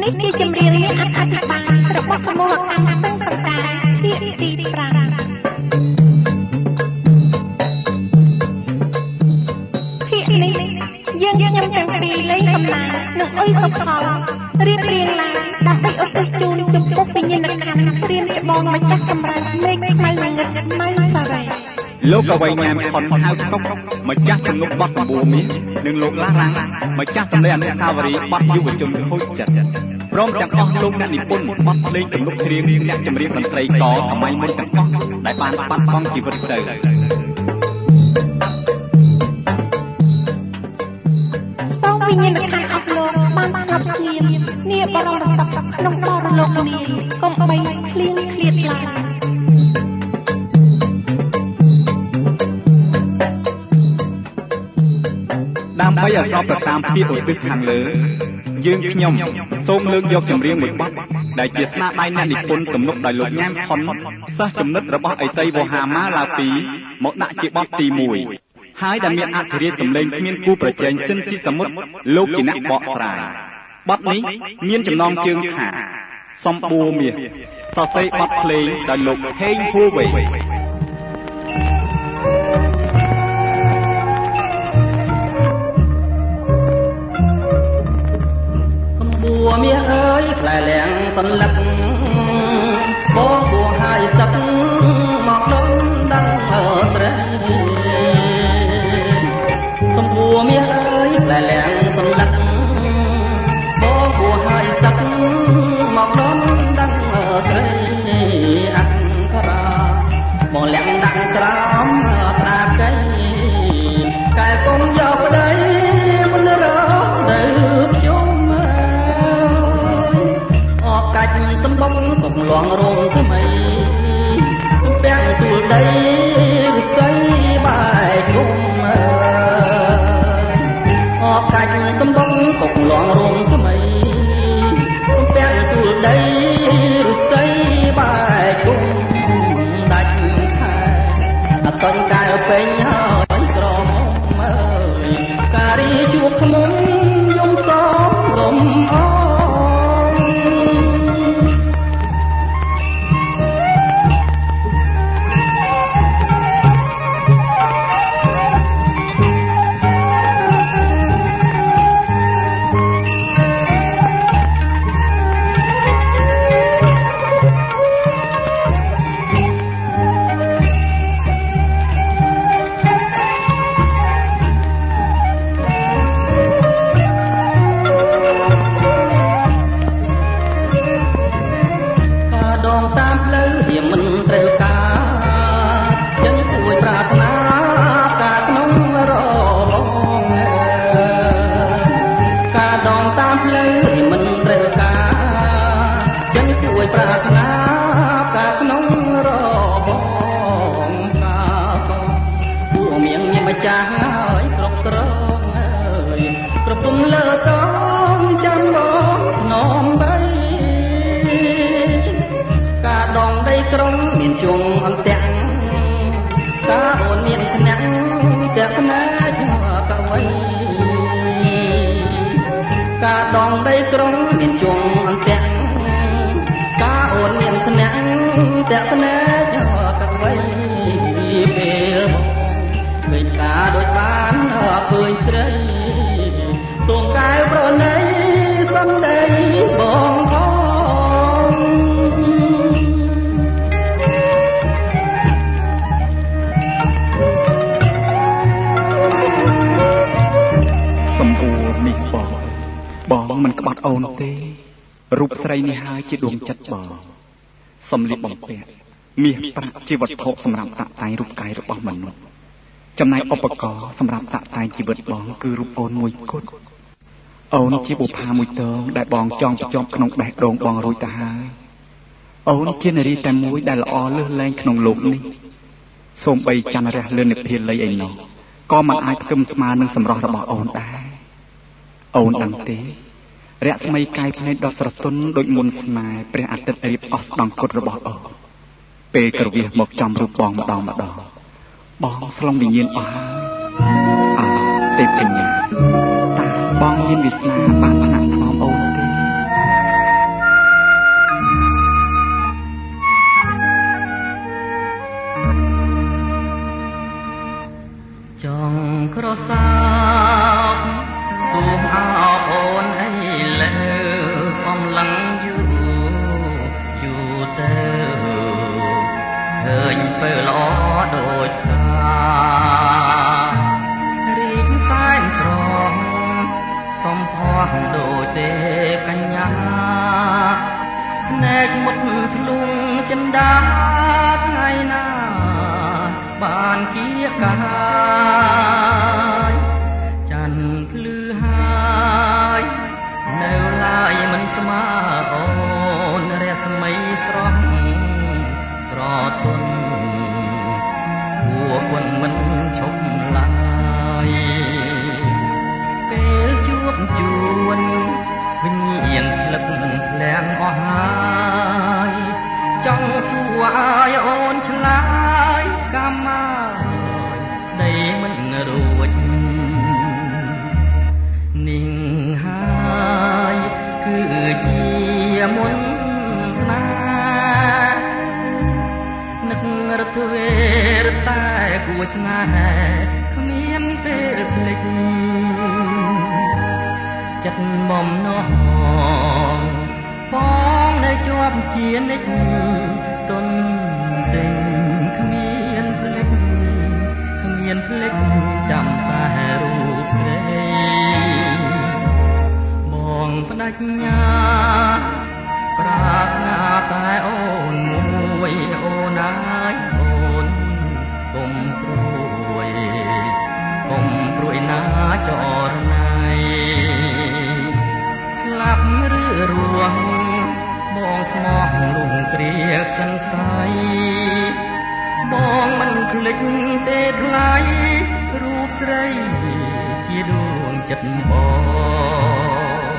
នេះជាចម្រៀងមានអត្ថបទរបស់សមូហកម្មស្ទឹងសង្ការភាគទី5ភាគនេះយើងខ្ញុំទាំងពីរលេងសំណាងនិងអុយសុផលរៀបរៀងឡើងដើម្បីឧទ្ទិសជូនចំពោះវិញ្ញាណក្ខន្ធព្រានច្បងម្ចាស់សម្រាប់មេឃខ្មៅងឹតម៉ៅសារ៉េលោកអវ័យញ៉ាំខុនហៅកុកម្ចាស់ទំនុកបត់សម្បូរមាសនិងលោកឡារាំងម្ចាស់សម្លេងអនុស្សាវរីយ៍បត់យុវជនខូចចិត្តព្រមទាំងអស់លោកអ្នកនិពន្ធបត់ភ្លេងទំនុកច្រៀងអ្នកចម្រៀងតន្ត្រីកសម័យមុនទាំងអស់ដែលបានបាត់បង់ជីវិតទៅសូមវិញ្ញាណក្ខន្ធអស់លោកបានស្ងប់ស្ងៀមនាបរមសុខក្នុងបរលោកនាកុំបីឃ្លៀងឃ្លាតឡើយដើម្បីឲ្យស្របទៅតាមពាក្យឧទ្ទិសខាងលើយើងខ្ញុំសូមលើកយកចម្រៀងមួយបទដែលជាស្នាដៃអ្នកនិពន្ធទំនុកដោយលោកញ៉ាំខុនសិស្សចំណិតរបស់អេសីវោហាម៉ាឡាពីមកដាក់ជាបទទី1ហើយដែលមានអធិរាជសម្លេងគ្មានគូប្រជែងស៊ិនស៊ីសមុទ្រលោកជាអ្នកបកស្រាយបទនេះមានចំណងជើងថាសំបួរមាសសរសេរបទភ្លេងដោយលោកហេងហួរវេមាសអើយផ្លែលាំងសន្លឹកបងគួរហើយសឹកមកដល់ដឹងស្រីសំបួរមាសអើយផ្លែលាំងសន្លឹកបងគួរហើយសឹកមកដល់ដឹងស្រីអក្ខរាបងលាំងដាក់ក្រោមត្រាកៃកែកុំយកប្តីមិនរកទៅខ្ញុំកាច់សំបុកកុំលងរងថ្មីសំពាំងទូលដីរស័យបាយគុំអបកាច់សំបុកកុំលងរងថ្មីសំពាំងទូលដីរស័យបាយគុំដាច់ខែអត់តន់កែពេញហើយក្រមុំអើយការីជួបខ្មុំយំសោរំអរូបស្រីនេះហើយជាដួងចិត្តបងសំលៀកបំពាក់មាសប្រាក់ជាវត្ថុសម្រាប់តាក់តែងរូបកាយរបស់មនុស្សចំណែកឧបករណ៍សម្រាប់តាក់តែងជីវិតបងគឺរូបអូនមួយគត់អូនជាបុប្ផាមួយតងដែលបងចងភ្ជាប់ក្នុងបេះដូងបងរួចទៅហើយអូនជានារីតែមួយដែលល្អលើសលែងក្នុងលោកនេះសូម្បីច័ន្ទរះលឿននិព្វានលីឯណោះក៏មិនអាចផ្ទឹមស្មើនឹងសម្រស់របស់អូនដែរអូនដឹងទេរស្មីកាយភ្នែកដ៏ស្រទន់ដូចមុនស្នេហ៍ព្រះអាទិត្យរៀបអស់ស្ដង់គុតរបស់អូនពេលក្រវៀសមកចំរូបបងម្ដងបងស្លងវិញ្ញាណអស់ហើយទេពកញ្ញាតើបងមានវាសនាបានផ្នែកថ្នមអូនទេ ចិន្តាថ្ងៃណាបានគៀកកាយច័ន្ទភ្លឺហើយនៅឡើយមិនស្មើអូនរស្មីស្រស់ស្រទន់ពួកគុណមិនឈប់ឡើយពេលជួបជួនវិញ្ញាណភ្លឹកភ្លាំងអស់ហើយចង់សួរឲ្យអូនឆ្លើយកម្មមកស្ដីមិនរួចนิ่งហើយគឺជាមុនស្នេហ៍នឹករត់វេរតែគួរស្នេហ៍គ្មានពេលភ្លេចចិត្តបំណងបងនៅជាប់ជានិច្ចទុនទិញគ្មានភ្លេចចាំតែរូបស្រីបងបដិញ្ញាប្រាថ្នាតែអូនមួយអូនណាយអូនកុំព្រួយណាចរណៃស្លាប់ឬរស់បងស្មោះលងគ្រាសង្ស័យបងមិនភ្លេចទេថ្លៃរូបស្រីជាដួងចិត្តបង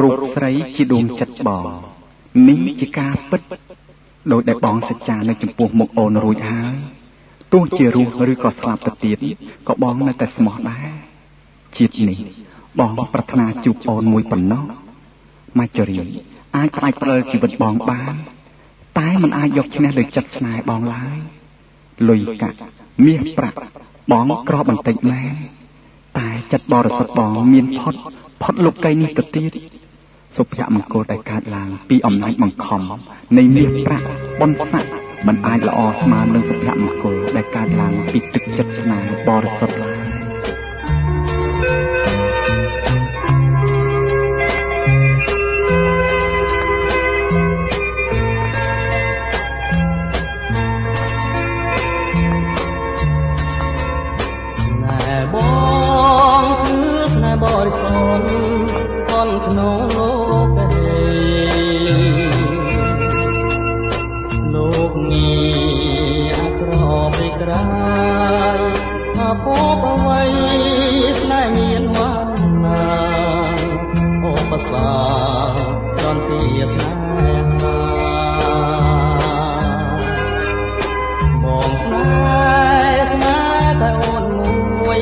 រូបស្រីជាដួងចិត្តបងនេះជាការពិតដោយដែលបងសច្ចានៅចំពោះមុខអូនរួចហើយទោះជារស់ឬក៏ស្លាប់ទៅទៀតក៏បងនៅតែស្មោះដែរជាតិនេះបងប្រាថ្នាជួបអូនមួយប៉ុណ្ណោះមកជរីអាចផ្ដាច់ព្រើជីវិតបងបានតែមិនអាចយកឈ្នះលើចិត្តស្នេហ៍បងឡើយលុយកាក់មាសប្រាក់បងក្របន្តិចណាស់តែចិត្តបរិសុទ្ធបងមានផុតលោកីនេះទៅទៀតសុភមង្គលដែលកើតឡើងពីអំណាចបង្ខំនៃមាសប្រាក់បុណ្យស័ក្តិមិនអាចល្អស្មើនឹងសុភមង្គលដែលកើតឡើងពីទឹកចិត្តស្នេហ៍បរិសុទ្ធឡើយបងគឺស្នេហ៍បរិសុទ្ធអន់ក្នុងលោកងារក្របីក្រៃថាពពអ្វីស្នេហ៍មានវណ្ណាអូបសាចន្ទពីស្នេហាបងស្នេហ៍តែអូនមួយ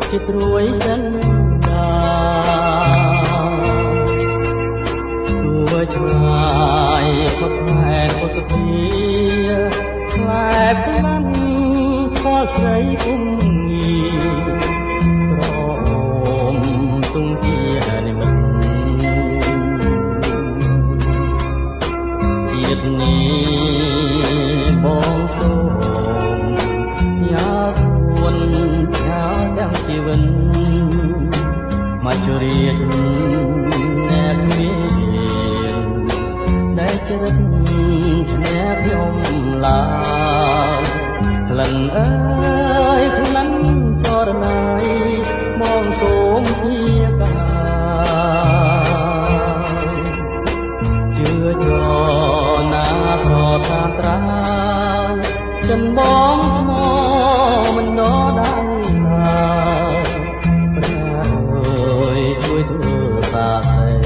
ជាត្រួយចិនដាទោះឆ្ងាយផុតផែនពុសភាខ្លែ ពុំងាក្រអូមទុំជានិមិត្តជាតិនេះបងសូមយ៉ាគួនយ៉ាទាំងជីវិតមកជរៀតអ្នកមានដែលជ្រឹកឈ្នះខ្ញុំឡើយក្លិនអើយក្លិនចរណៃបងសូមជាកាជឿចណាស្រថានត្រាយចិនបងស្មោមិនដដៃណាព្រះអើយជួយធ្វើសាស័យ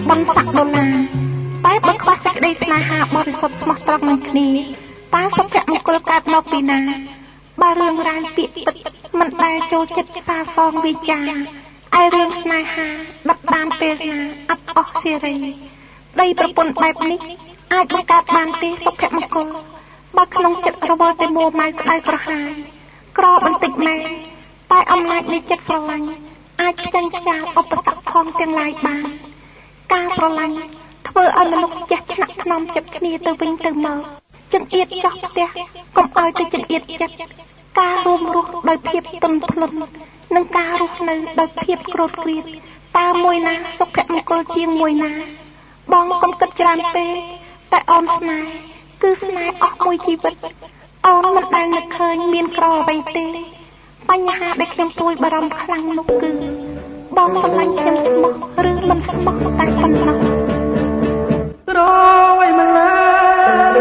បំសាក់ដុល្លារតែបើខ្វះសេចក្តីស្នេហាបរិសុទ្ធស្មោះត្រង់នឹងគ្នាតើសុភមង្គលកើតមកពីណាបើរឿងរ៉ាវពាក្យពិតមិនដែលចូលចិត្តសាសងវិចារឯរឿងស្នេហាដិតបានពេលណាអត់អស់សេរីដីប្រពន្ធបែបនេះអាចបង្កើតបានទេសុភមង្គលបើក្នុងចិត្តរវល់តែមួម៉ៅក្តៅក្រហាយក្របន្តិចម៉ែតែអំណាចនៃចិត្តស្រឡាញ់អាចផ្ចាញ់ចោលឧបសគ្គផងទាំងឡាយបានការស្រឡាញ់ធ្វើឲ្យមនុស្សចេះឆ្នាក់ថ្នមចិត្តគ្នាទៅវិញទៅមកចង្អៀតចោះផ្ទះកុំឲ្យទៅចង្អៀតចិត្តការរួមរស់ដោយភាពទន់ភ្លន់និងការរស់នៅដោយភាពក្រោធក្រៀតតើមួយណាសុភមង្គលជាងមួយណាបងកុំគិតច្រើនពេកតែអូនស្នេហ៍គឺស្នេហ៍អស់មួយជីវិតអូនមិនដែលនឹកឃើញមានក្រអ្វីទេបញ្ហាដែលខ្ញុំព្រួយបារម្ភខ្លាំងនោះគឺបងស្រឡាញ់ខ្ញុំស្មោះឬមិនស្មោះតែប៉ុណ្ណោះក្រអ្វីម្ល៉េះ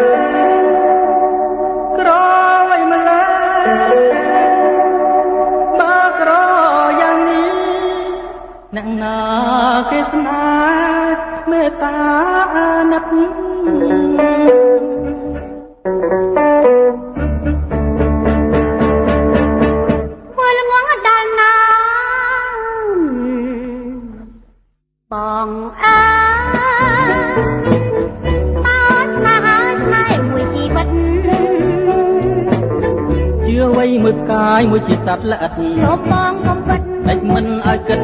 ក្រអ្វីម្ល៉េះបើក្រយ៉ាងនេះអ្នកណាគេស្នេហ៍មេត្តាអាណិតបងអើតើស្នេហ៍មួយជីវិតជឿអ្វីមួយផ្កាយមួយជាសត្វល្អិតសូមបងកុំពិតតែមិនឲ្យគិត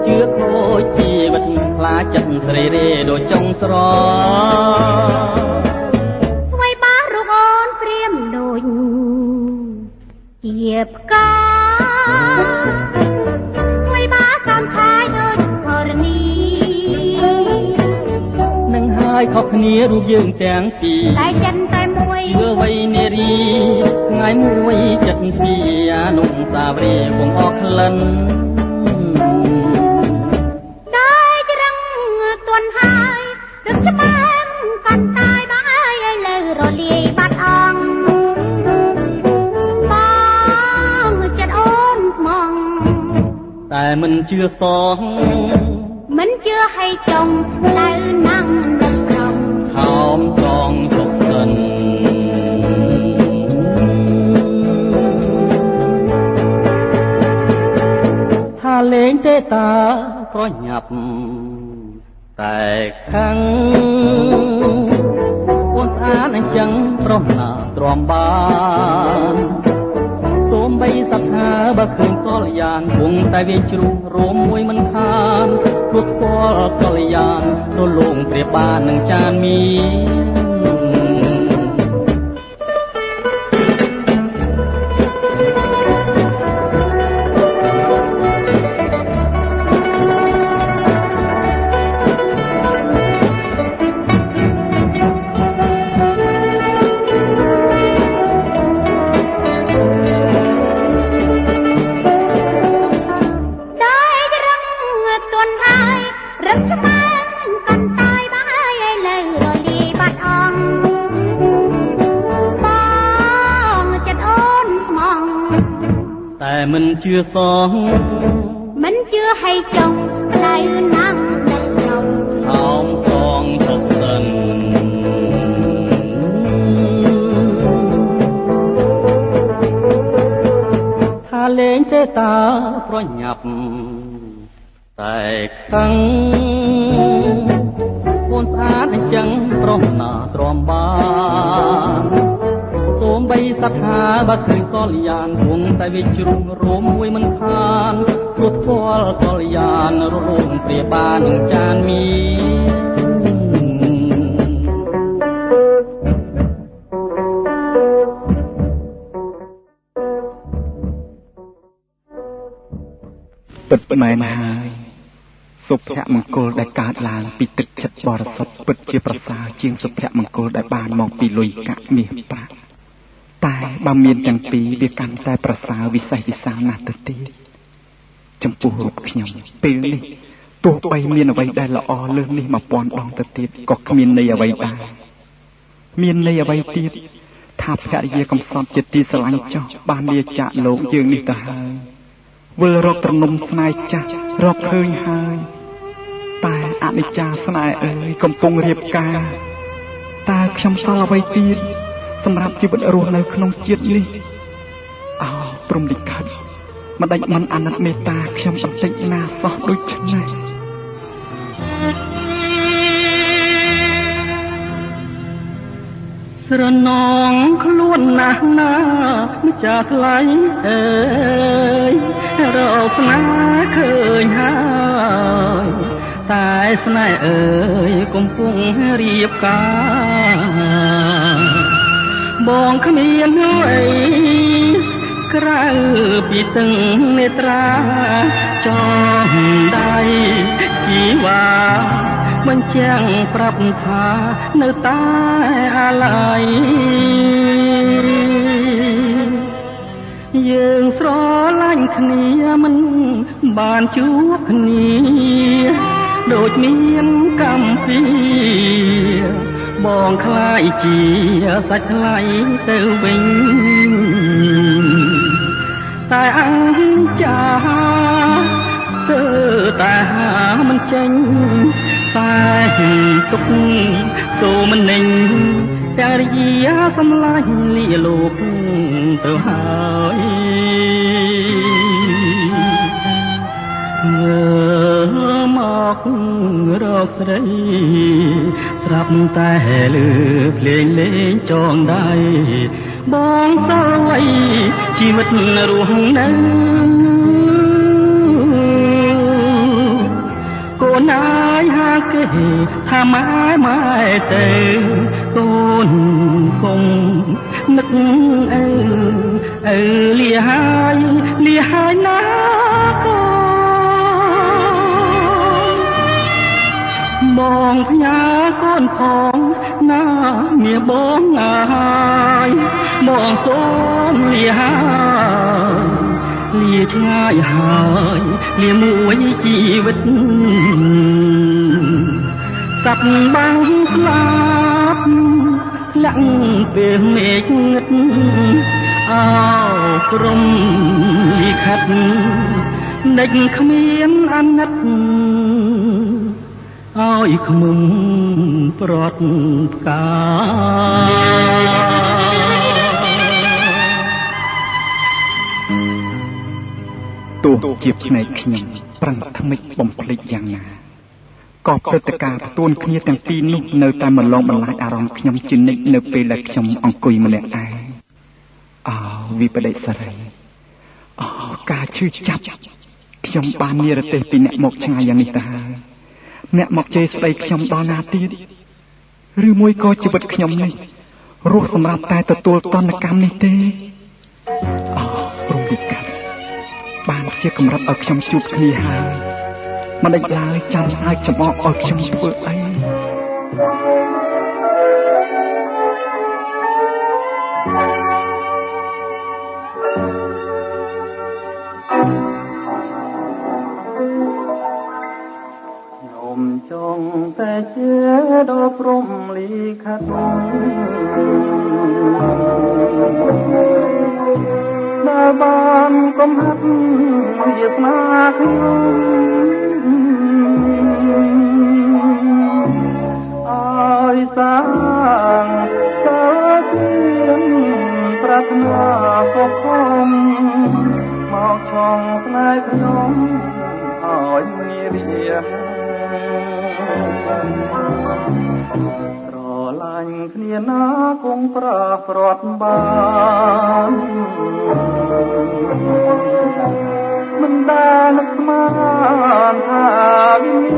ជឿខូចជីវិតខ្លាចចិត្តស្រីរេដូចចុងស្រអ្វីបារូបអូនព្រាមដូចជាផ្កាអ្វីបាចំឆាយដូចធរណីនឹងហើយខុសគ្នារូបយើងទាំងពីរតែចិត្តតែមួយជឿអ្វីនារីថ្ងៃមួយចិត្តពីអនុស្សាវរីយ៍គង់អស់ក្លិនដែលច្រឹងទន់ហើយរឹកច្បាំកាន់កាយបាយឲ្យលើរលាយបាត់អងបងចិត្តអូនស្មងតែមិនជឿសងមិនជឿឲ្យចង់នៅនឹងក្នុងខោមសងទុកសិន តាប្រញាប់តែខឹងអូនស្អាតអញ្ចឹងប្រមណាទ្រាំបានសូមបីសត្វហាបើឃើញកល្យានគង់តែវាជ្រុះរួមមួយមិនខានព្រោះស្គាល់កល្យានរលោងព្រាបបាននឹងចានមីមិនជឿសងមិនជឿឲ្យចង់ក្តៅណាំនៅក្នុងអោមសងចុកសិនថាលេងទេតាប្រញាប់តែខឹងអូនស្អាតអញ្ចឹងប្រមណាទ្រាំបានសូមបីសត្វហាបើឃើញកល្យានគង់តែវាជ្រុំរួមមួយមិនខានព្រោះស្គាល់កល្យានរលងព្រាបាននឹងចានមីពិតមែនហើយសុភមង្គលដែលកើតឡើងពីទឹកចិត្តបរិសុទ្ធពិតជាប្រសើរជាងសុភមង្គលដែលបានមកពីលុយកាក់មាសប្រាក់តែបើមានទាំងពីរវាកាន់តែប្រសើរវិសេសវិសាលណាស់ទៅទៀតចំពោះរូបខ្ញុំពេលនេះទោះបីមានអ្វីដែលល្អលើសនេះ1000ដងទៅទៀតក៏គ្មានន័យអ្វីដែរមានន័យអ្វីទៀតថាភរិយាកំសត់ជាទីស្រឡាញ់ចោះបានលាចាកលោកយើងនេះទៅហើយវិលរកត្រនំស្នេហ៍ចាស់រកឃើញហើយតែអនិច្ចាស្នេហ៍អើយកំពុងរៀបការតើខ្ញុំសល់អ្វីទៀតសម្រាប់ជីវិតរស់នៅក្នុងជាតិនេះអោព្រំលិខិតមិនដេចមិនអាណិតមេត្តាខ្ញុំបន្តិចណាសោះដូចនេះស្រណងខ្លួនណាស់ណាម្ចាស់ថ្លៃអើយរកស្នេហ៍ឃើញហើយតែស្នេហ៍អើយកំពុងរៀបការបងគ្មានអីក្រៅពីទឹកនេត្រាចងដៃជីវ៉ាបញ្ជាំងប្រាប់ថានៅតែអាឡ័យយើងស្រឡាញ់គ្នាមិនបានជួបគ្នាដូចមានកម្មពីបងខ្លាយជាសាច់ថ្លៃទៅវិញតែអញ្ចាស្ទើរតែហាមិនចេញតែទុកទូមិននិញតែរយាសម្លាញ់លាលោកទៅហើយមករកស្រីស្រាប់តែលើភ្លេងលេងចងដៃបងសល់ໄວជីវិតរស់នៅកូនអាយហាគេថាម៉ែម៉ែទៅកូនគង់នឹកអើលាហើយណាកូនបងផ្ញើកូនផងណាមាបងហើយបងសូមលាហើយលាឆ្ងាយហើយលាមួយជីវិតសាប់បាំងស្លាប់ធ្លាក់ពេលមេឃងឹតអោក្រុមលិខិតនិចគ្មានអាណិតឲ្យខ្មុំប្រត់ផ្កាទោះ ទោះជាផ្នែកខ្ញុំប្រឹងថ្មិចបំភ្លេចយ៉ាងណាក៏ព្រឹត្តិការណ៍ផ្ទួនគ្នាទាំងពីរនេះនៅតែបន្លងបន្លាចអារម្មណ៍ខ្ញុំជានិច្ចនៅពេលដែលខ្ញុំអង្គុយម្នាក់ឯងវិបដិសារីការឈឺចាប់ខ្ញុំបាននិរទេសពីអ្នកមកឆ្ងាយយ៉ាងនេះទៅហើយអ្នកមកជេរស្ដីខ្ញុំដល់ណាទៀតឬមួយក៏ជីវិតខ្ញុំនេះរស់សម្រាប់តែទទួលទណ្ឌកម្មនេះទេព្រមលិខិតបានជាកម្រិតឲ្យខ្ញុំជួបគ្នាហើយមិនដេចឡើយចាំស្អែកចំអកឲ្យខ្ញុំធ្វើអីខ្ញុំចង់តែជាដល់ព្រមលិខិតដែលបានកំហាត់វាស្នាខ្ញុំឲ្យសាងសាជាប្រាថ្នាសុខមកឆងស្នេហ៍ខ្ញុំឲ្យមានរាស្រឡាញ់គ្នាណាគង់ប្រាស្រត់បានមិនដែលនឹកស្មានថាវាមាន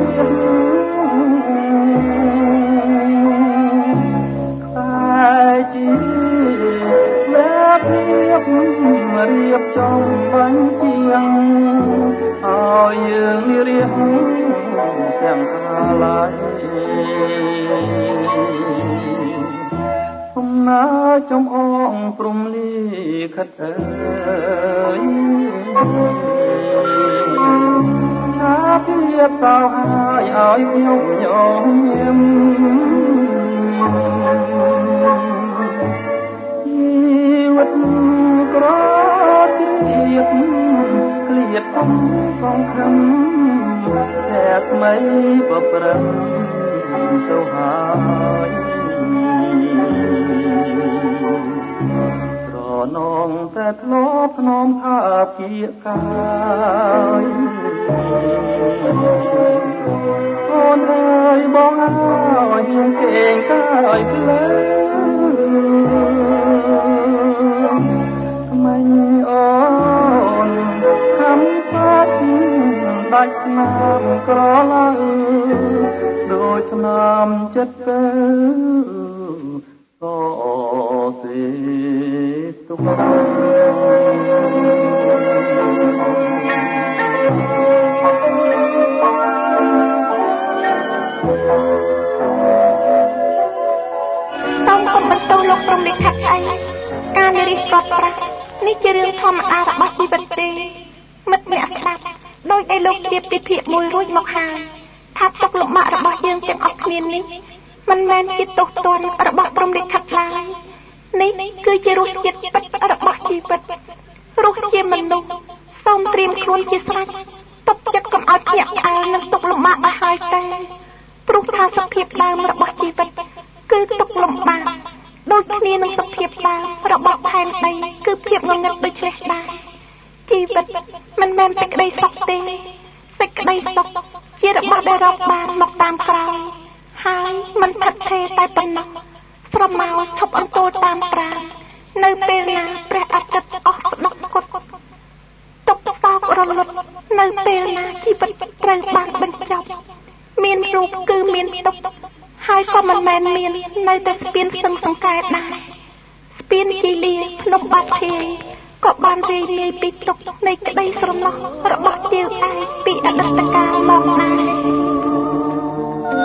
តែជាលែបរៀបចំបញ្ជាងឲ្យយើងរៀបទាំងកាលាយសំណាចំអងព្រមលិខិតអើយថាភាពសោហើយឲ្យខ្ញុំញញឹមជីវិតក្រទៀតឃ្លាតសងខំតែថ្មីប្រព្រឹត្តទៅហើយស្រណងតែធ្លាប់ធ្នមថាគៀកកាយអូនអើយបងអើយយើងគេងកាយភ្លើថ្មីអូនខំសាច់ដាច់ស្នាមក្រឡាដូចស្នាមចិត្តទៅក៏សេទុកសូមកុំបន្ទោសលោកព្រំលិខិតអីការនិរិះក៏ប្រាស់នេះជារឿងធម្មតារបស់ជីវិតទេមិត្តអ្នកស្ដាប់ដោយឯលោកជាពិភាក្សាមួយរួចមកហើយថាទុកលំបាករបស់យើងទាំងអស់គ្នានេះមិនមែនជាទោសទណ្ឌរបស់ព្រំលិខិតឡើយនេះគឺជារសជាតិពិតរបស់ជីវិតរស់ជាមនុស្សសូមត្រៀមខ្លួនជាស្រេចទុកចិត្តកុំឲ្យភ្ញាក់ផ្អើលនឹងទុកលំបាកឲ្យហើយទេព្រោះថាសភាពដើមរបស់ជីវិតគឺទុកលំបាកដូចគ្នានឹងសភាពដើមរបស់ផែនដីគឺភាពងងឹតដូចនេះដែរជីវិតមិនមែនសេចក្តីសុខទេសេចក្តីសុខជារបស់ដែលរកបានមកតាមក្រោយហើយមិនថិតថេរតែប៉ុណ្ណោះស្រមោលឈប់អន្ទោលតាមប្រាណនៅពេលណាព្រះអាទិត្យអស់ស្ដុកគត់ទុកសោករលត់នៅពេលណាជីវិតត្រូវបានបញ្ចប់មានរូបគឺមានទុកហើយក៏មិនមែនមាននៅតែស្ពានសឹងសង្កែដែរស្ពានជីលាភ្នំបាត់ធាយក៏បានរាយនាយពីទុកនៃក្តីស្រណោះរបស់ជាវឯងពីអតីតកាលមកដែរស្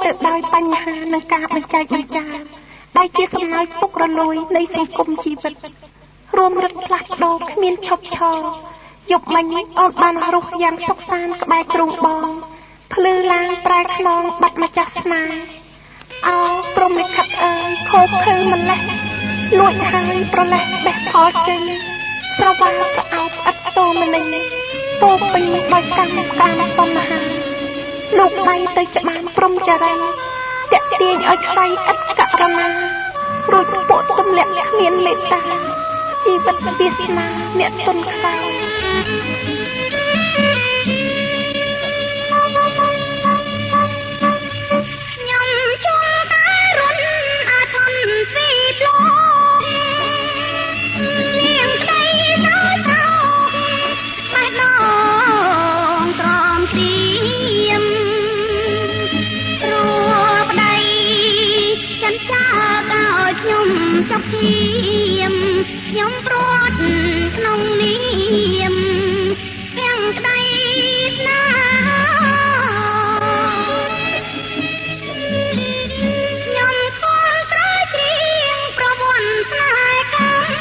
ទៅដោយបញ្ហានិងការបញ្ចែកបញ្ចាដែលជាសំណោយពុករលួយនៃសង្គមជីវិតរួមរឹតផ្លាស់ប្ដូរគ្មានឈប់ឈរយប់មិញអូនបានរស់យ៉ាងសុខសាន្តក្បែរទ្រូងបងភ្លឺឡើងប្រែខ្នងបាត់ម្ចាស់ស្នេហ៍អោព្រំលិខិតអើយខូចខើម្លេះលួចហើយប្រលេះបេះផលចេញស្រវាប្រអោបឥតតមនិញពោពេញដោយកម្មកាមតណ្ហាលោកដៃទៅច្បាស់ព្រំចរិយតាក់ទាញឲ្យខ្សែឥតករណារួចពួកទម្លាក់គ្មានមេត្តាជីវិតវាសនាអ្នកទុនខ្សែចាប់ឈាមខ្ញុំព្រាត់ក្នុងនាមទាំងក្តីស្នេហ៍ខ្ញុំខំស្រែកច្រៀងប្រវត្តិស្នេហ៍កម្ម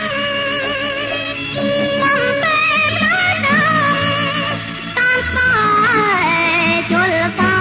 ខ្ញុំតែមិនដឹងតាមស្នេហ៍ជលសា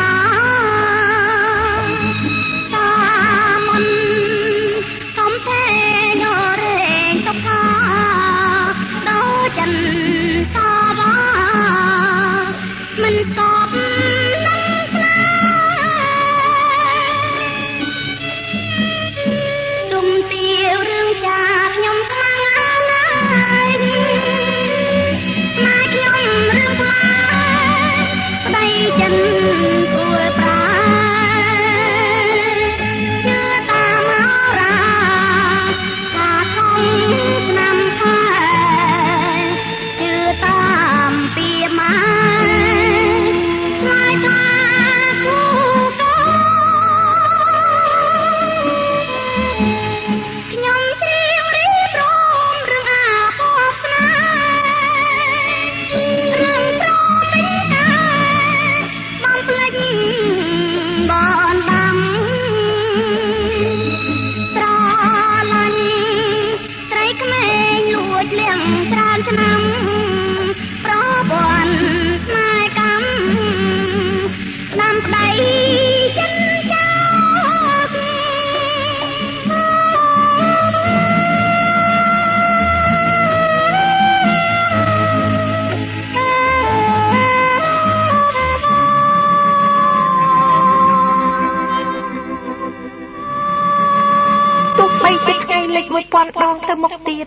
1000 ដងទៅមុខទៀត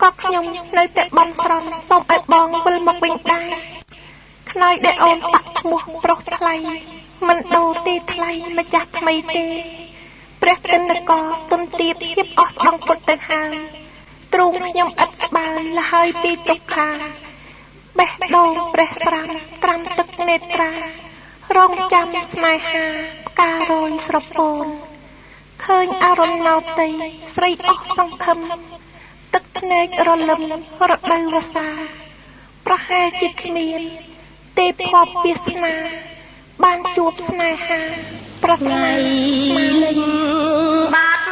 ក៏ខ្ញុំនៅតែបន់ស្រន់សូមឲ្យបងវិលមកវិញដែរខ្នើយដែលអូនបាក់ឈ្មោះប្រុសថ្លៃមិនដូរទេថ្លៃម្ចាស់ថ្មីទេព្រះទិនកទុនទៀតហៀបអស់ស្ដងពុតទៅហើយទ្រូងខ្ញុំឥតស្បើយលហើយពីទុក្ខាបេះដូងព្រះស្រាំត្រាំទឹកនេត្រារងចាំស្នេហាផ្ការយស្រពោនឃើញអរុណោទ័យស្រីអស់សង្ឃឹមទឹកភ្នែករលឹមរដូវវស្សាប្រហែលជាគ្មានទេពភ័ព្វវាសនាបានជួបស្នេហាប្រថ្មីលេងបាត់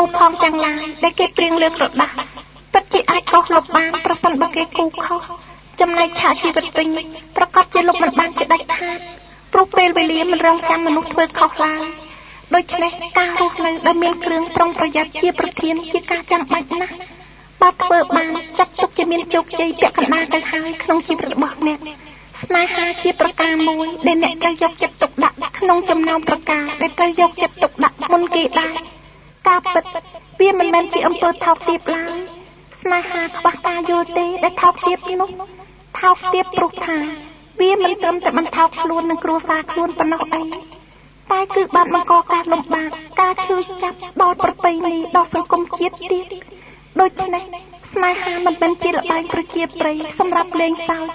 ដូរផងទាំងឡាយដែលគេព្រៀងលើក្រដាស់ពិតជាអាចកោសលុបបានប្រសិនបើគេគូខុសចំណែកឆាកជីវិតវិញប្រកាសជាលុបមិនបានជាដាច់ខាតព្រោះពេលវេលាមិនរងចាំមនុស្សធ្វើខុសឡើយដូច្នេះការរស់នៅដែលមានគ្រឿងប្រុងប្រយ័ត្នជាប្រធានជាការចាំបាច់ណាស់បើធ្វើបានចាត់ទុកជាមានជោគជ័យពាក់កណ្ដាលទៅហើយក្នុងជីវិតរបស់អ្នកស្នេហាជាប្រការមួយដែលអ្នកត្រូវយកចិត្តទុកដាក់ក្នុងចំណោមប្រការដែលត្រូវយកចិត្តទុកដាក់មុនគេដែរការពិតវាមិនមែនជាអំពើថោកទាបឡើយស្នេហាខ្វះការយល់ទេដែលថោកទាបនោះថោកទាបព្រោះថាវាមិនត្រឹមតែបន្ថោកខ្លួននិងគ្រួសារខ្លួនប៉ុណ្ណោះអីតែគឺបានបង្កការលំបាកការឈឺចាប់ដល់ប្រពៃណីដល់សង្គមជាតិទៀតដូច្នេះស្នេហាមិនមែនជាល្បែងប្រជាប្រិយសម្រាប់លេងសើច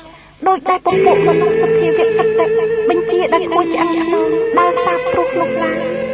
ដោយដែលពពួកមនុស្សសភាវៈទឹកទឹកបញ្ជាដែលគួរឆ្អឹងឆ្នងដើរសាបព្រោះនោះឡើយ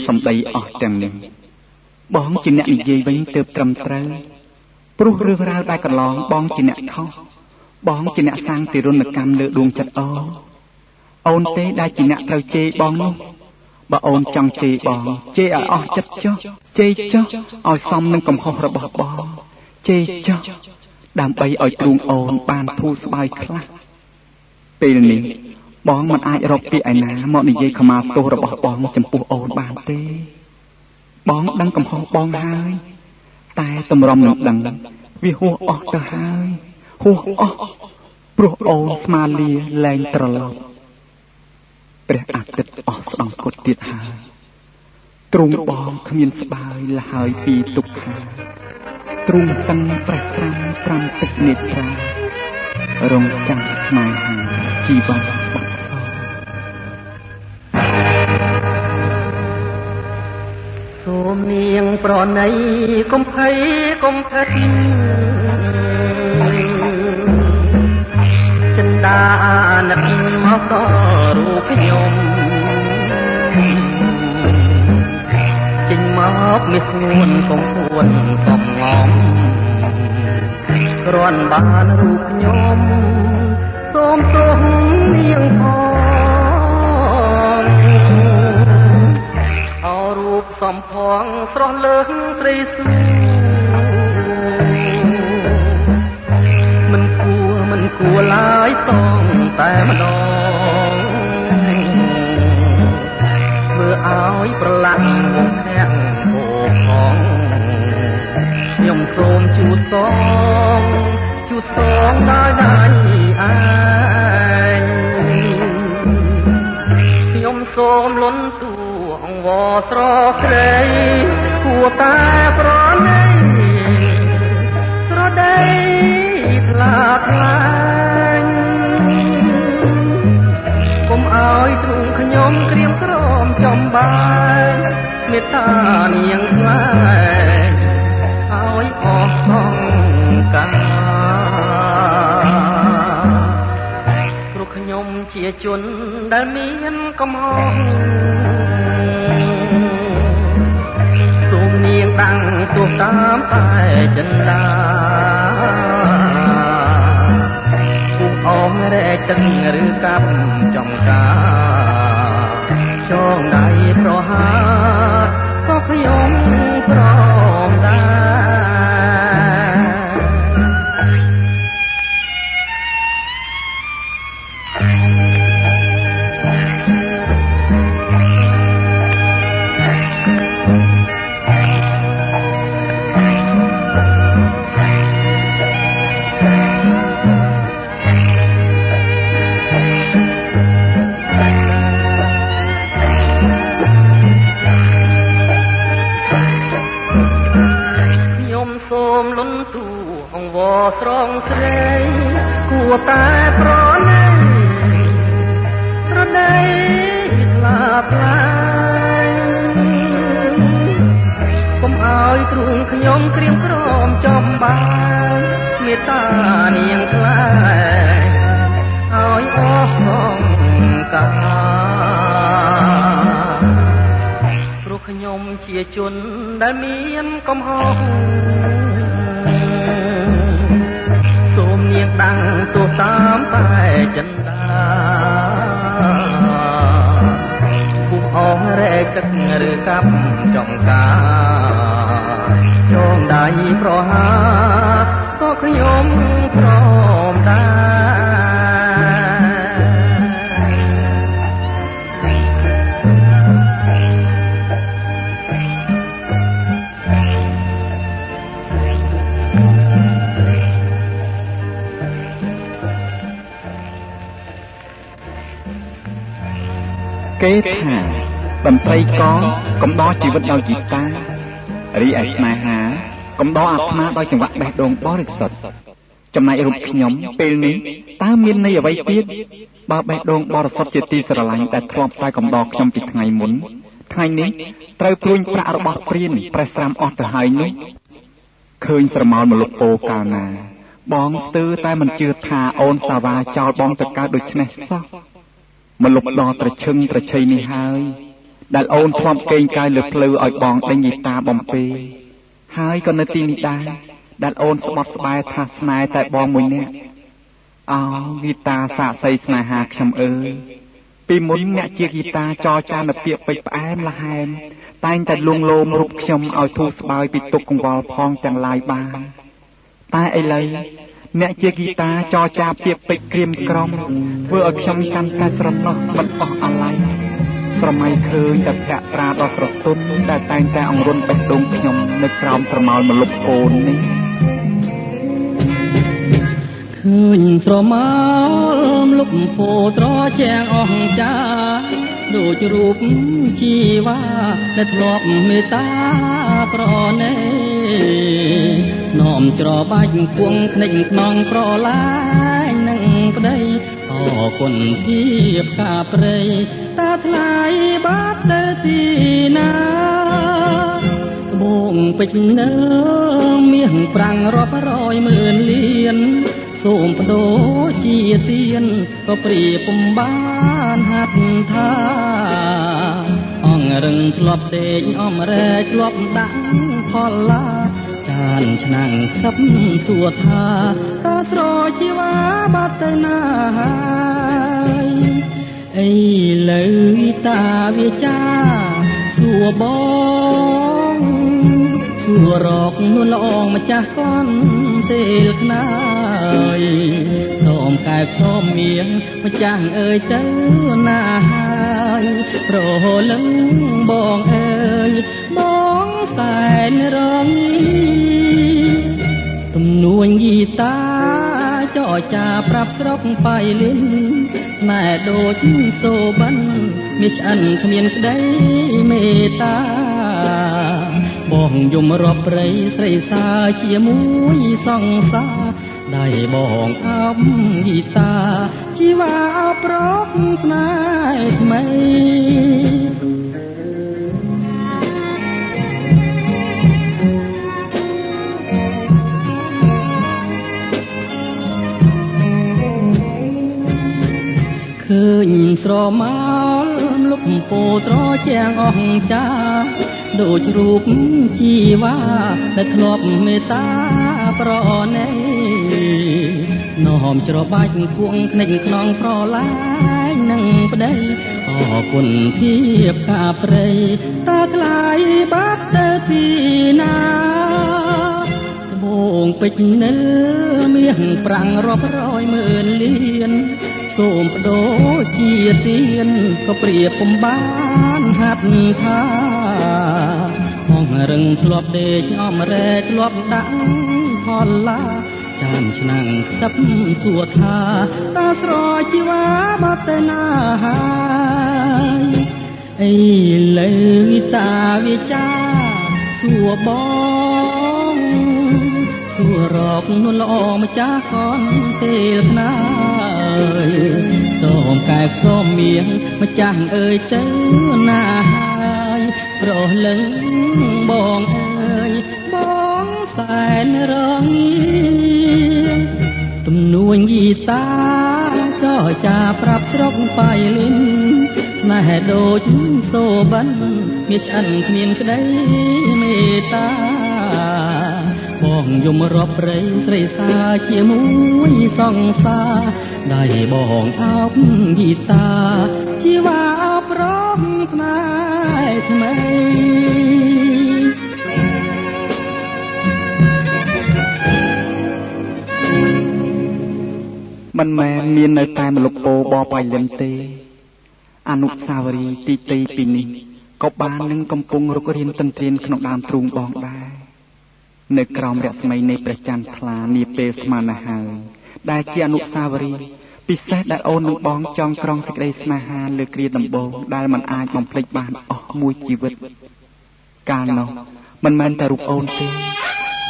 សំដីអស់ទាំងនេះបងជាអ្នកនិយាយវិញទើបត្រឹមត្រូវព្រោះរឿងរ៉ាវដែលកន្លងបងជាអ្នកខុសបងជាអ្នកសាងទារុណកម្មលើដួងចិត្តអូនទេដែលជាអ្នកត្រូវជេរបងនោះ បើអូនចង់ជេរបងជេរឲ្យអស់ចិត្តចុះជេរចុះឲ្យសមនឹងកំហុសរបស់បងជេរចុះដើម្បីឲ្យទ្រូងអូនបានធូរស្បើយខ្លះពេលនេះបងមិនអាចរកពាក្យឯណាមកនិយាយខមាទោសរបស់បងចំពោះអូនបានទេបងដឹងកំហុសបងហើយតែតម្រាំនឹងដឹងវាហួសអស់ទៅហើយហួសអស់ព្រោះអូនស្មាលាលែងត្រឡប់ព្រះអាទិត្យអស់ស្ដង់គុតទៀតហើយទ្រូងបងគ្មានស្បើយលហើយពីទុក្ខាទ្រូងតឹងប្រេះស្រាំត្រាំទឹកនេត្រារងចាំស្នេហាជីវ័នបាត់សោសូមនាងប្រណីកុំភ័យកុំផិតចិន្តានឹកមកដល់រូបខ្ញុំចេញមកមានស្ងួនកុំពួនសំងំគ្រាន់បានរូបខ្ញុំសូមទោសនាងផងអោរូបសំផងស្រស់លើសស្រីសួរមិនគួរឡើយសងតែម្ដងធ្វើឲ្យប្រឡាក់វងធាក់ពោផងខ្ញុំសូមជួសសងដោយដៃឯងខ្ញុំសូមលន់តួអង្វរស្រស្រីគួរតែប្រណីស្រដីថ្លាថ្លាកុំឲ្យទ្រូងខ្ញុំក្រៀមក្រំចំបាយមេត្តានាងថ្លៃឲ្យអស់សង្ការព្រោះខ្ញុំជាជនដែលមានកំហុសសូមនាងតាំងទោសតាមតែចិន្តាពុះអងរែកទឹកឬកាប់ចំការចងដៃប្រហាក៏ខ្ញុំព្រមដែរស្រងស្រីគួរតែប្រណីប្រដីថ្លាថ្លាកុំឲ្យទ្រូងខ្ញុំក្រៀមក្រំចំបានមេត្តានាងថ្លៃឲ្យអស់សង្ការព្រោះខ្ញុំជាជនដែលមានកំហុសសូមនាងតាំងទោសតាមតែចិន្តាពុះអងរែកទឹកឬកាប់ចង្ការចងដៃប្រហាក៏ខ្ញុំព្រមដែរគេថាតន្ត្រីកងកំដរជីវិតដោយហ្គីតារីឯស្នេហាកំដរអាត្មាដោយចង្វាក់បេះដូងបរិសុទ្ធចំណែករូបខ្ញុំពេលនេះតើមានន័យអ្វីទៀតបើបេះដូងបរិសុទ្ធជាទីស្រឡាញ់ដែលធ្លាប់តែកំដរខ្ញុំពីថ្ងៃមុនថ្ងៃនេះត្រូវព្រួញប្រាក់របស់ព្រានប្រេះស្រាំអស់ទៅហើយនោះឃើញស្រមោលមលុបពោកាលណាបងស្ទើរតែមិនជឿថាអូនសាវ៉ាចោលបងទៅកើតដូច្នេះសោះមកលុបដល់ត្រឈឹងត្រឆៃនេះហើយដែលអូនធ្លាប់កេងកាយលើភ្លៅឲ្យបងដេញយីតាបំពេហើយក៏នៅទីនេះដែរដែលអូនស្បត់ស្បែកថាស្នេហ៍តែបងមួយនាក់អោយយីតាសាកសីស្នេហាខ្ញុំអើយ ពីមុនអ្នកជាហ្គីតាចរចានៅពាក្យពេចន៍ផ្អែមល្ហែមតែងតែលួងលោមរូបខ្ញុំឲ្យធូរស្បើយពីទុក្ខកង្វល់ផងទាំងឡាយបានតែឥឡូវអ្នកជាហ្គីតាចរចាពាក្យពេចន៍ក្រៀមក្រំធ្វើឲ្យខ្ញុំកាន់តែស្រណោះមិនអស់អាល័យស្រមៃឃើញតែភក្ត្រាដ៏ស្រទន់ដែលតែងតែអង្រុនបេះដូងខ្ញុំនៅក្រោមស្រមោលម្លប់អូននេះឃើញស្រមោលម្លប់ពោត្រជាងអង្ចាដូចរូបជីវ៉ាដែលធ្លាប់មេត្តាប្រណីនោមច្របាច់គួងភ្នែកខ្នងប្រឡាយនឹងប្តីអរគុណជាផ្កាព្រៃតាថ្លៃបាត់ទៅទីណាត្បូងពេជ្រនៅមាសប្រាំងរាប់រយម៉ឺនលានសូមបដូរជាទៀនក៏ព្រាពំបានហាត់ថាអង្រឹងធ្លាប់ដេកអំរែធ្លាប់ដាក់ផលឡាចានឆ្នាំងខ្សឹបសួរថាតើស្រជីវ៉ាបាត់ទៅណាហើយអីលើតាវាចាសួរបងសួររកនួនល្អងម្ចាស់កនពេលខ្នើយតោមកែខំមៀងម្ចាស់អើយទៅណាហើយប្រលឹងបងអើយបងសែនរងទំនួញហ្គីតាចរចាប្រាប់ស្រុកបៃលិនស្នេហ៍ដូចសូបិនមានឆ្អិនគ្មានក្តីមេត្តាបងយំរាប់ព្រៃស្រីសាជាមួយសង្សារដៃបងអោបហ្គីតាជីវ៉ាអោបប្រកស្នេហ៍ថ្មីឃើញស្រមោលលុបពោត្រជាងអង្ចាដូចរូបជីវ៉ាដែលធ្លាប់មេត្តាប្រណីនោមច្របាច់គួងភ្នែកខ្នងប្រឡាយនឹងប្តីអរគុណជាផ្កាព្រៃតើថ្លៃបាត់ទៅទីណាត្បូងពេជ្រនៅមាសប្រាំងរាប់រយម៉ឺនលានសូមបដូរជាទៀនក៏ព្រាពំបានហាត់ថាអង្រឹងធ្លាប់ដេកអំរែធ្លាប់ដាក់ផលឡាចានឆ្នាំងខ្សឹបសួរថាតើស្រជីវ៉ាបាត់ទៅណាហើយអីលើតាវាចាសួរបងសួររកនួនល្អម្ចាស់កនពេលណាតោមកែក្រមមៀងម្ចាស់អើយទៅណាហើយប្រលឹងបងអើយបងសែនរងទំនួញហ្គីតាចរចាប្រាប់ស្រុកបៃលិនស្នេហ៍ដូចសូបិនមានឆ្អិនគ្មានក្តីមេត្តាបងយំរាប់ព្រៃស្រីសាជាមួយសង្សារដៃបងអោបហ្គីតាជីវ៉ាអោបរំស្នេហ៍ថ្មីមិនមែនមាននៅតែម្លប់ពោបបៃលិនទេអនុស្សាវរីយ៍ទីទីពីនេះក៏បាននឹងកំពុងរុករៀនទន្ទ្រានក្នុងដើមទ្រូងបងដែរនៅក្រោមរស្មីនៃព្រះច័ន្ទថ្លានាពេលស្មានទៅហើយដែលជាអនុស្សាវរីយ៍ពិសេសដែលអូននិងបងចង់ក្រងសេចក្តីស្នេហាលើគ្រាដំបូងដែលមិនអាចបំភ្លេចបានអស់មួយជីវិតកាលនោះមិនមែនតែរូបអូនទេ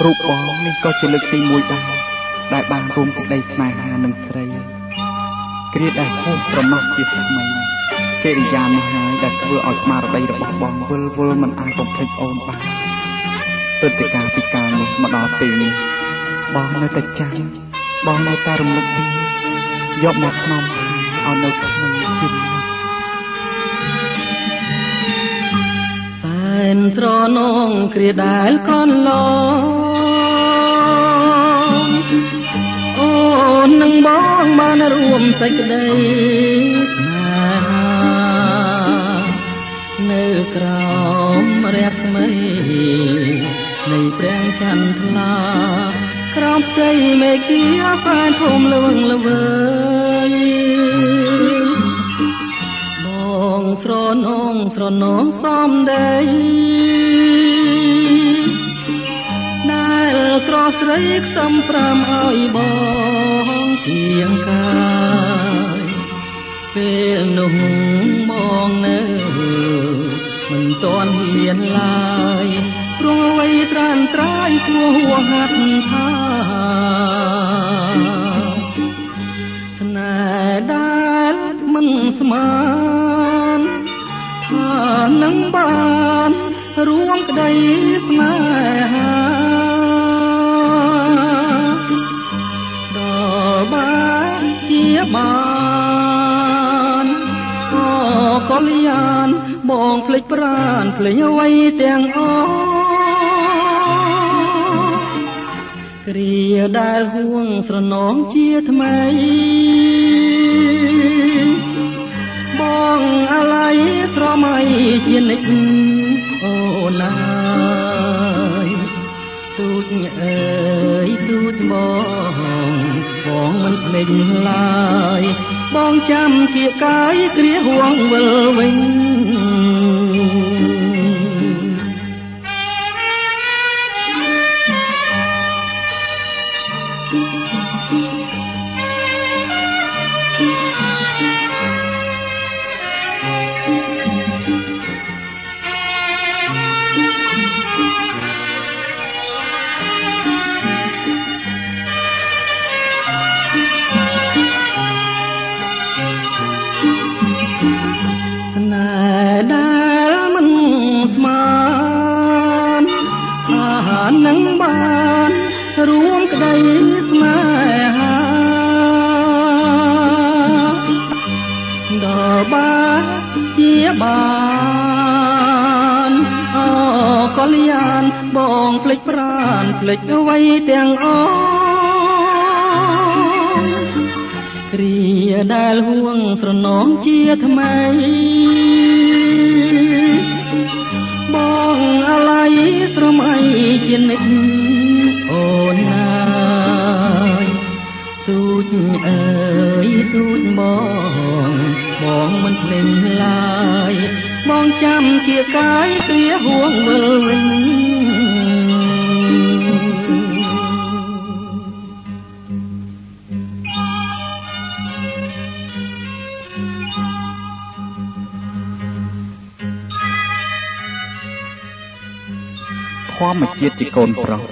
រូបបងនេះក៏ជាលើកទី1ដែរដែលបានរួមសេចក្តីស្នេហានឹងស្រីគ្រាដែលហូរស្រណោះជាថ្មីកិរិយានេះហើយដែលធ្វើឲ្យស្មារតីរបស់បងវិលមិនអាចបំភ្លេចអូនបានព្រឹត្តិការណ៍ពីកាលនោះមកដល់ពេលនេះបងនៅតែចាំបងនៅតែរំលឹកពីយកមកខ្នំឲ្យនៅក្នុងចិត្តសែនស្រនងគ្រាដែលកនឡងអូននឹងបងបានរួមសេចក្តីស្នេហា នៅក្រោមរស្មីនៃព្រះចន្ទថ្លាក្រោមផ្ទៃមេឃាសែនធំល្វឹងល្វើយបងស្រនងសំដីដែលស្រស់ស្រីខ្សំប្រាំឲ្យបងទៀងកាយពេលនោះបងនៅមិនទាន់ហ៊ានឡើយព្រោះអ្វីត្រានត្រាយគួរហួហាត់ថាស្នេហ៍ដែលមិនស្មានថានឹងបានរួមក្តីស្នេហាដល់បានជាបានកលយានបងភ្លេចប្រានភ្លេចអ្វីទាំងអស់គ្រាដែលហួងស្រនងជាថ្មីបងអាឡ័យស្រមៃជានិច្ចអូនណាយទូចអើយទូចបងមិនភ្លេចឡើយបងចាំគៀកកាយគ្រាហួងវិលវិញនឹងបានរួមក្តីស្នេហាដល់បានជាបានកលយានបងភ្លេចប្រានភ្លេចអ្វីទាំងអស់គ្រាដែលហួងស្រនងជាថ្មីបងអាឡ័យស្រមៃជានិច្ចអូនណាយទូចអើយទូចបងមិនភ្លេចឡើយបងចាំគៀកកាយគ្រាហួងវិលវិញធម្មជាតិជាកូនប្រុស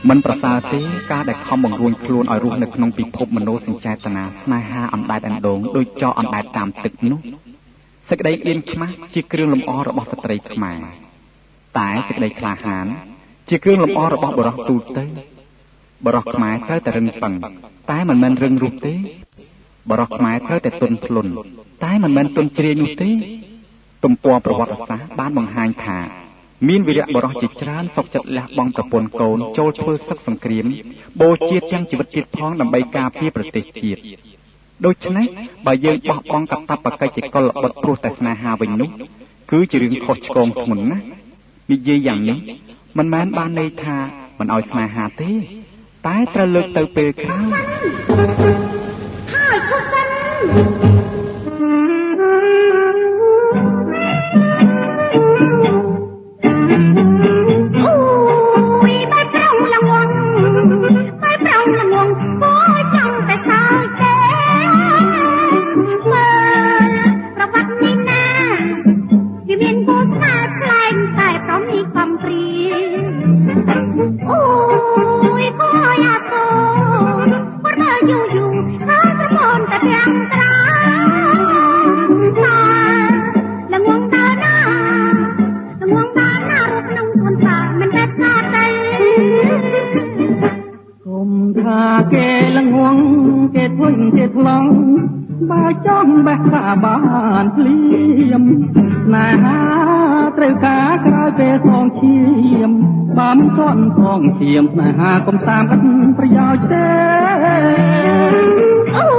មិនប្រសើរទេការដែលខំបង្រួញខ្លួនឲ្យរស់នៅក្នុងពិភពមโนសញ្ចេតនាស្នេហាអណ្ដែតអណ្ដូងដូចចោអណ្ដែតតាមទឹកនោះសេចក្តីអៀនខ្មាស់ជាគ្រឿងលម្អរបស់ស្ត្រីខ្មែរតែសេចក្តីក្លាហានជាគ្រឿងលម្អរបស់បុរសទូទៅបុរសខ្មែរត្រូវតែរឹងប៉ឹងតែមិនមែនរឹងរូបទេបុរសខ្មែរត្រូវតែទន់ភ្លន់តែមិនមែនទន់ជ្រាយនោះទេទំព័រប្រវត្តិសាស្ត្របានបង្ហាញថាមានវីរៈបុរសជាច្រើនសុខចិត្តលះបង់ប្រពន្ធកូនចូលធ្វើសឹកសង្គ្រាមបូជាទាំងជីវិតទៀតផងដើម្បីការពារប្រទេសជាតិដូច្នេះបើយើងបោះបង់កាតព្វកិច្ចជាកុលបុត្រព្រោះតែស្នេហាវិញនោះគឺជារឿងខុសឆ្គងធ្ងន់ណាស់និយាយយ៉ាងនេះមិនមែនបានន័យថាមិនឲ្យស្នេហាទេតែត្រូវលើកទៅពេលក្រោយហើយឈប់សិនគេល្ងងគេធុញគេថ្លង់បើចង់បេះថាបានភ្លាមស្នេហាត្រូវការក្រោយពេលសងឈាមបើមិនទាន់សងឈាមស្នេហាកុំតាមឥតប្រយោជន៍ទេអូ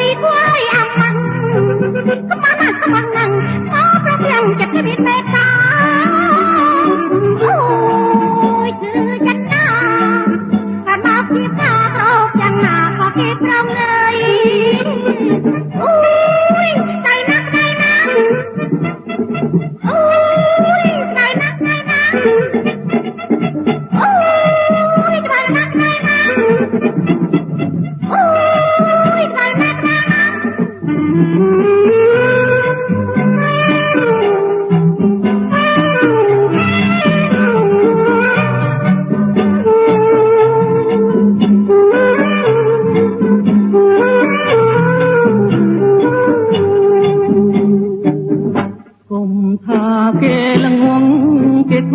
យគួរឲ្យអាំងខ្មាស់ណាស់ខ្មាស់ណាស់អោប្រទាំងចិត្តវិ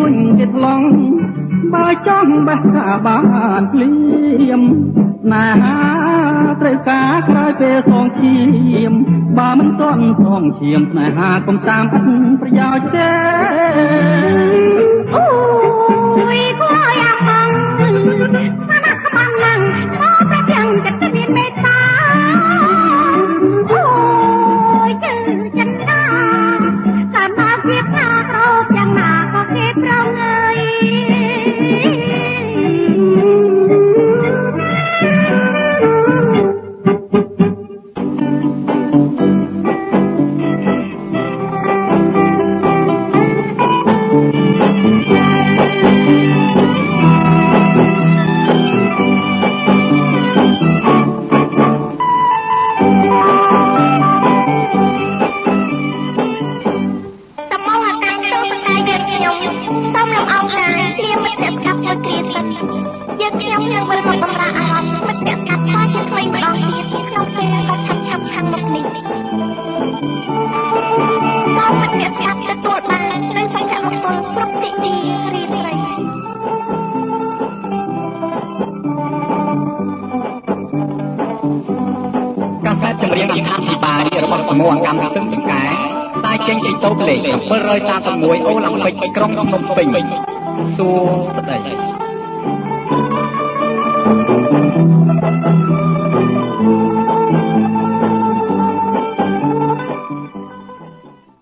ធុញគេថ្លង់បើចង់បេះកាបានភ្លាមណាត្រូវការក្រោយពេលសងឈាមបើមិនទាន់សងឈាមស្នេហាកុំតាមឥតប្រយោជន៍ទេអូយគួរអាបងស្នាក្បាំងណាស់មកតែយ៉ាងចិត្តមានមេត្តាអូយជឿចិនណាតាមមកជាណាក្រោបយ៉ាងណាក៏គេប្រងើយសមូហកម្មស្ទឹងសង្កែស្ដាយចេញចេញតូបលេខ731អូឡ িম্প ពិកក្រុងភ្នំពេញសួស្ដី